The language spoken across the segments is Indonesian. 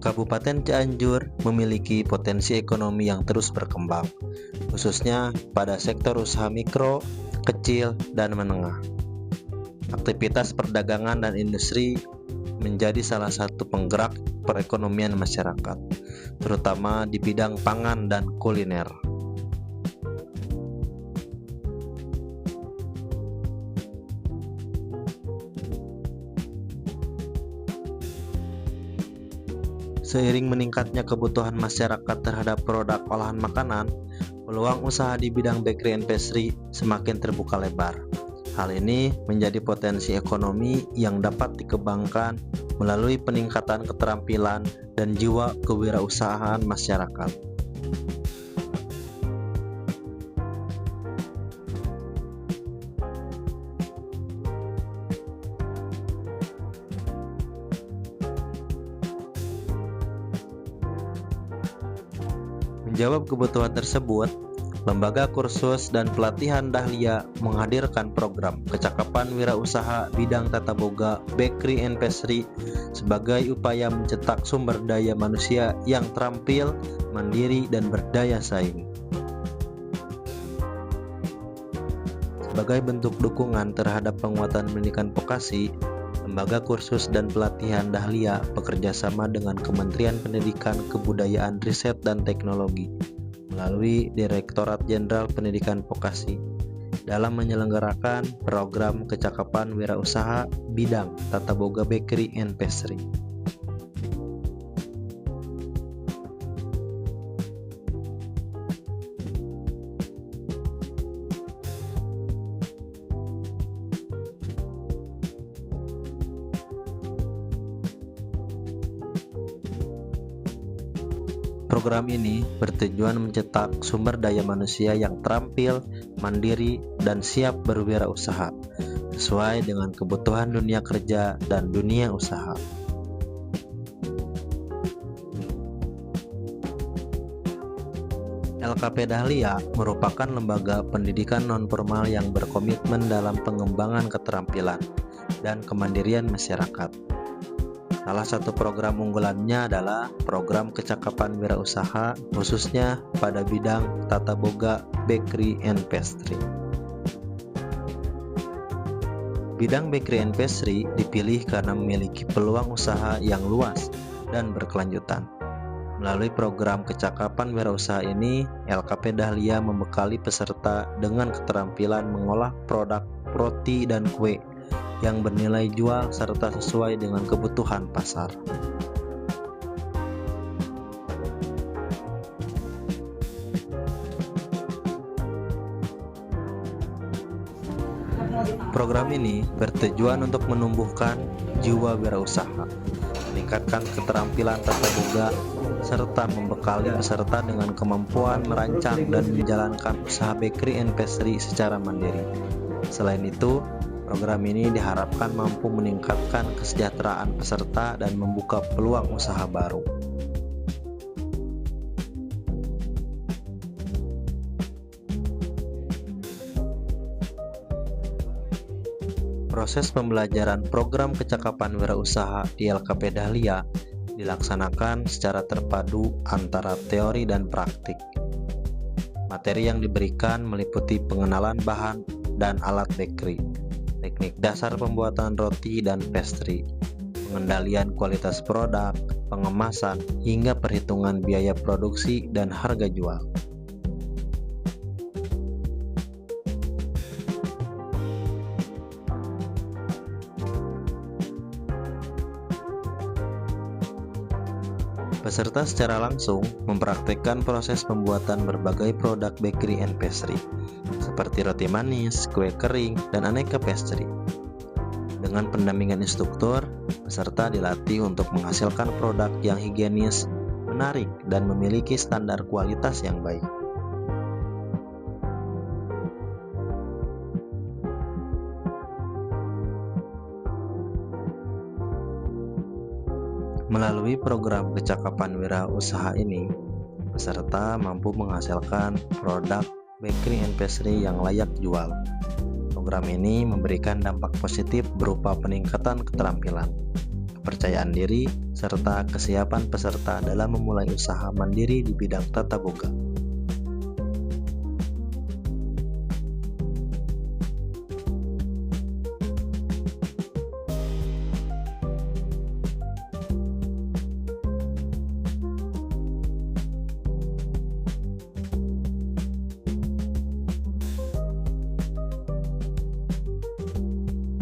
Kabupaten Cianjur memiliki potensi ekonomi yang terus berkembang, khususnya pada sektor usaha mikro, kecil, dan menengah. Aktivitas perdagangan dan industri menjadi salah satu penggerak perekonomian masyarakat, terutama di bidang pangan dan kuliner. Seiring meningkatnya kebutuhan masyarakat terhadap produk olahan makanan, peluang usaha di bidang bakery and pastry semakin terbuka lebar. Hal ini menjadi potensi ekonomi yang dapat dikembangkan melalui peningkatan keterampilan dan jiwa kewirausahaan masyarakat. Menjawab kebutuhan tersebut, Lembaga Kursus dan Pelatihan Dahlia menghadirkan program Kecakapan Wirausaha Bidang Tata Boga Bakery and Pastry sebagai upaya mencetak sumber daya manusia yang terampil, mandiri, dan berdaya saing. Sebagai bentuk dukungan terhadap penguatan pendidikan vokasi, Lembaga Kursus dan Pelatihan Dahlia bekerjasama dengan Kementerian Pendidikan, Kebudayaan, Riset, dan Teknologi melalui Direktorat Jenderal Pendidikan Vokasi dalam menyelenggarakan program Kecakapan Wirausaha Bidang Tata Boga Bakery and Pastry. Program ini bertujuan mencetak sumber daya manusia yang terampil, mandiri, dan siap berwirausaha sesuai dengan kebutuhan dunia kerja dan dunia usaha. LKP Dahlia merupakan lembaga pendidikan non-formal yang berkomitmen dalam pengembangan keterampilan dan kemandirian masyarakat. Salah satu program unggulannya adalah program Kecakapan Wirausaha, khususnya pada bidang Tata Boga Bakery and Pastry. Bidang Bakery and Pastry dipilih karena memiliki peluang usaha yang luas dan berkelanjutan. Melalui program Kecakapan Wirausaha ini, LKP Dahlia membekali peserta dengan keterampilan mengolah produk roti dan kue yang bernilai jual serta sesuai dengan kebutuhan pasar. Program ini bertujuan untuk menumbuhkan jiwa wirausaha, meningkatkan keterampilan tata boga, serta membekali peserta dengan kemampuan merancang dan menjalankan usaha bakery and pastry secara mandiri. Selain itu, program ini diharapkan mampu meningkatkan kesejahteraan peserta dan membuka peluang usaha baru. Proses pembelajaran program Kecakapan Wirausaha di LKP Dahlia dilaksanakan secara terpadu antara teori dan praktik. Materi yang diberikan meliputi pengenalan bahan dan alat bakery, teknik dasar pembuatan roti dan pastry, pengendalian kualitas produk, pengemasan, hingga perhitungan biaya produksi dan harga jual. Peserta secara langsung mempraktikkan proses pembuatan berbagai produk bakery and pastry, seperti roti manis, kue kering, dan aneka pastry. Dengan pendampingan instruktur, peserta dilatih untuk menghasilkan produk yang higienis, menarik, dan memiliki standar kualitas yang baik. Melalui program Kecakapan Wirausaha ini, peserta mampu menghasilkan produk bakery and pastry yang layak jual. Program ini memberikan dampak positif berupa peningkatan keterampilan, kepercayaan diri, serta kesiapan peserta dalam memulai usaha mandiri di bidang tata boga.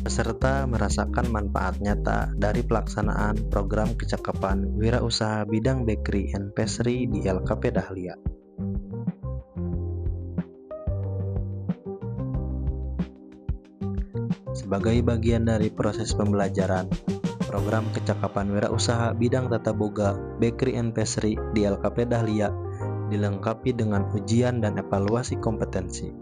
Peserta merasakan manfaat nyata dari pelaksanaan program kecakapan wirausaha bidang bakery and pastry di LKP Dahlia. Sebagai bagian dari proses pembelajaran, program kecakapan wirausaha bidang tata boga bakery and pastry di LKP Dahlia dilengkapi dengan ujian dan evaluasi kompetensi.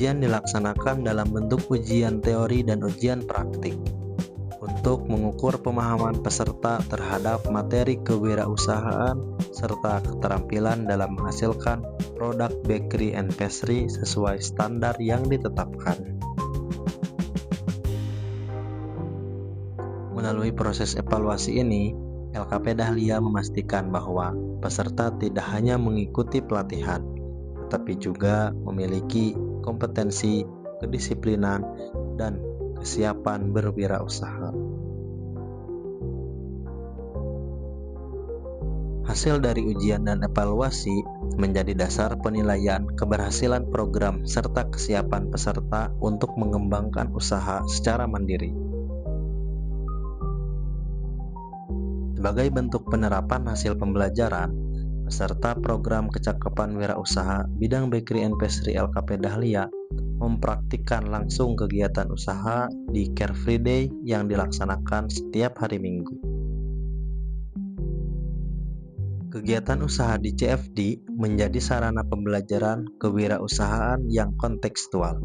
Ujian dilaksanakan dalam bentuk ujian teori dan ujian praktik untuk mengukur pemahaman peserta terhadap materi kewirausahaan serta keterampilan dalam menghasilkan produk bakery and pastry sesuai standar yang ditetapkan. Melalui proses evaluasi ini, LKP Dahlia memastikan bahwa peserta tidak hanya mengikuti pelatihan, tetapi juga memiliki kompetensi, kedisiplinan, dan kesiapan berwirausaha. Hasil dari ujian dan evaluasi menjadi dasar penilaian keberhasilan program serta kesiapan peserta untuk mengembangkan usaha secara mandiri. Sebagai bentuk penerapan hasil pembelajaran, peserta program kecakapan wirausaha bidang bakery and pastry LKP Dahlia mempraktikkan langsung kegiatan usaha di Carefree Day yang dilaksanakan setiap hari Minggu. Kegiatan usaha di CFD menjadi sarana pembelajaran kewirausahaan yang kontekstual,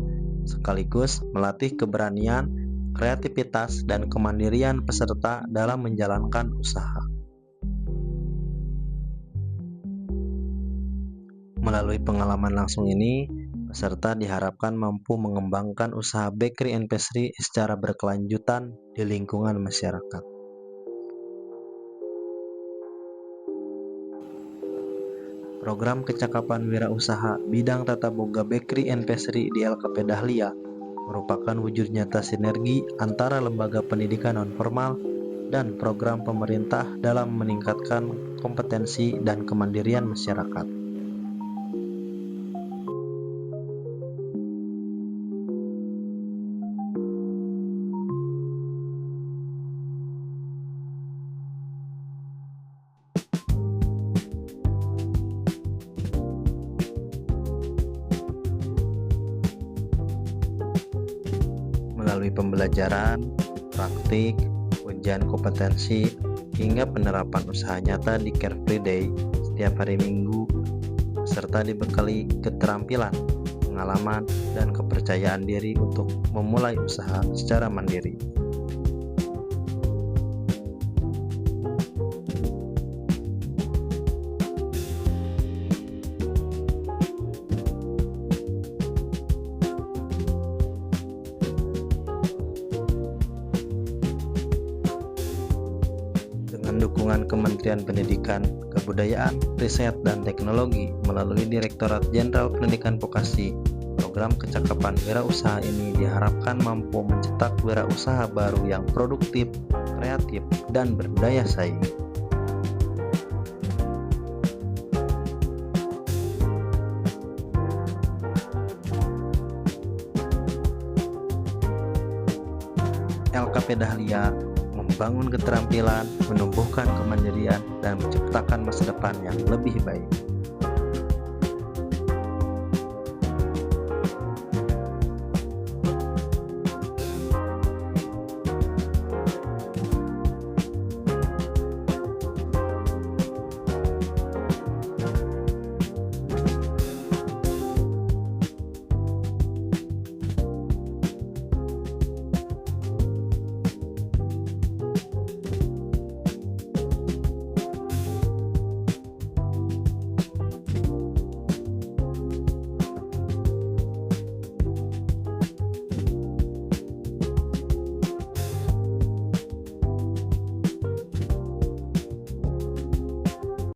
sekaligus melatih keberanian, kreativitas, dan kemandirian peserta dalam menjalankan usaha. Melalui pengalaman langsung ini, peserta diharapkan mampu mengembangkan usaha bakery and pastry secara berkelanjutan di lingkungan masyarakat. Program kecakapan wirausaha bidang tata boga bakery and pastry di LKP Dahlia merupakan wujud nyata sinergi antara lembaga pendidikan nonformal dan program pemerintah dalam meningkatkan kompetensi dan kemandirian masyarakat. Melalui pembelajaran, praktik, ujian kompetensi, hingga penerapan usaha nyata di Carefree Day setiap hari Minggu, peserta dibekali keterampilan, pengalaman, dan kepercayaan diri untuk memulai usaha secara mandiri. Dukungan Kementerian Pendidikan, Kebudayaan, Riset, dan Teknologi melalui Direktorat Jenderal Pendidikan Vokasi, program kecakapan wirausaha ini diharapkan mampu mencetak wirausaha baru yang produktif, kreatif, dan berdaya saing. LKP Dahlia membangun keterampilan, menumbuhkan kemandirian, dan menciptakan masa depan yang lebih baik.